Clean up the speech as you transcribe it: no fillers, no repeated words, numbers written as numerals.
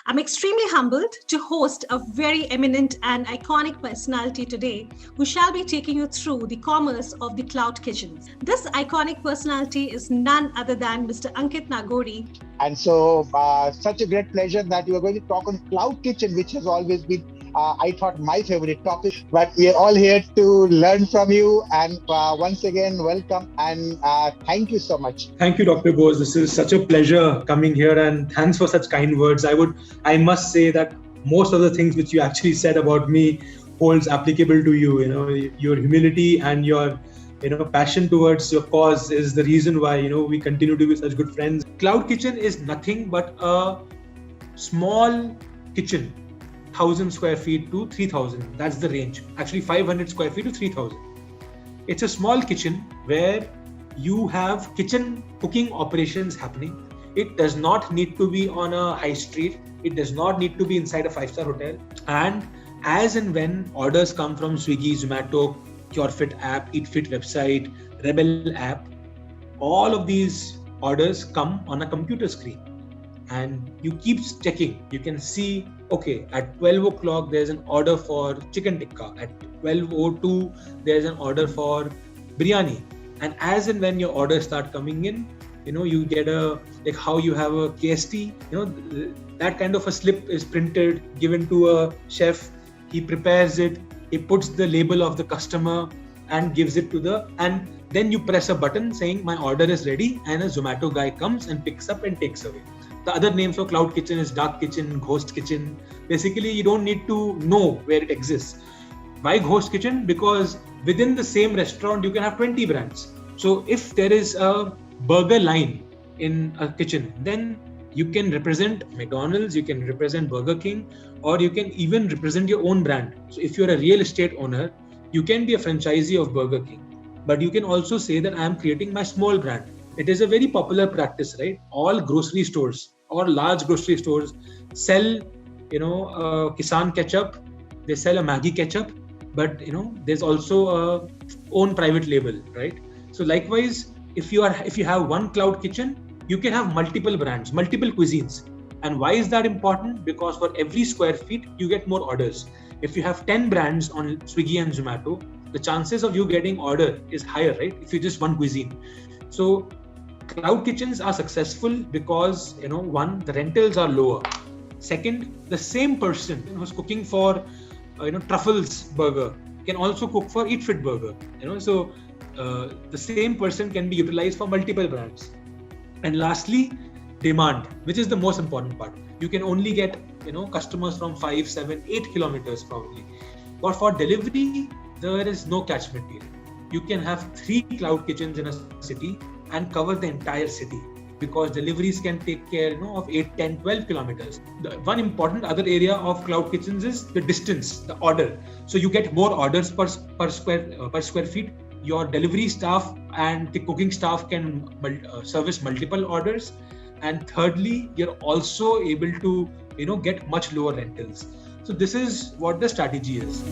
I'm extremely humbled to host a very eminent and iconic personality today who shall be taking you through the commerce of the cloud kitchens. This iconic personality is none other than Mr. Ankit Nagori. And so, such a great pleasure that you are going to talk on cloud kitchen, which has always been, I thought, my favorite topic. But we are all here to learn from you. And once again, welcome and thank you so much. Thank you, Dr. Bose. This is such a pleasure coming here, and thanks for such kind words. I must say that most of the things which you actually said about me holds applicable to you. You know, your humility and your passion towards your cause is the reason why we continue to be such good friends. Cloud Kitchen is nothing but a small kitchen, 1,000 square feet to 3,000. That's the range. Actually, 500 square feet to 3,000. It's a small kitchen where you have kitchen cooking operations happening. It does not need to be on a high street. It does not need to be inside a 5-star hotel. And as and when orders come from Swiggy, Zomato, CureFit app, EatFit website, Rebel app, all of these orders come on a computer screen. And you keep checking. You can see, okay, at 12 o'clock, there's an order for chicken tikka. At 12:02, there's an order for biryani. And as and when your orders start coming in, you get like how you have a KST, that kind of a slip is printed, given to a chef. He prepares it, he puts the label of the customer and gives it and then you press a button saying my order is ready, and a Zomato guy comes and picks up and takes away. The other name for cloud kitchen is dark kitchen, ghost kitchen. Basically, you don't need to know where it exists. Why ghost kitchen? Because within the same restaurant, you can have 20 brands. So if there is a burger line in a kitchen, then you can represent McDonald's, you can represent Burger King, or you can even represent your own brand. So if you're a real estate owner, you can be a franchisee of Burger King, but you can also say that I am creating my small brand. It is a very popular practice, right? All grocery stores or large grocery stores sell, Kisan ketchup, they sell a Maggi ketchup, but there's also a own private label, right? So likewise, if you have one cloud kitchen, you can have multiple brands, multiple cuisines. And why is that important? Because for every square feet, you get more orders. If you have 10 brands on Swiggy and Zomato, the chances of you getting order is higher, right? If you just one cuisine. So cloud kitchens are successful because, one, the rentals are lower. Second, the same person who's cooking for, Truffles burger can also cook for EatFit burger. So the same person can be utilized for multiple brands. And lastly, demand, which is the most important part. You can only get, customers from 5, 7, 8 kilometers probably. But for delivery, there is no catchment area. You can have 3 cloud kitchens in a city and cover the entire city, because deliveries can take care of 8, 10, 12 kilometers. The one important other area of cloud kitchens is the distance, the order. So you get more orders per square feet. Your delivery staff and the cooking staff can service multiple orders. And thirdly, you're also able to get much lower rentals. So this is what the strategy is.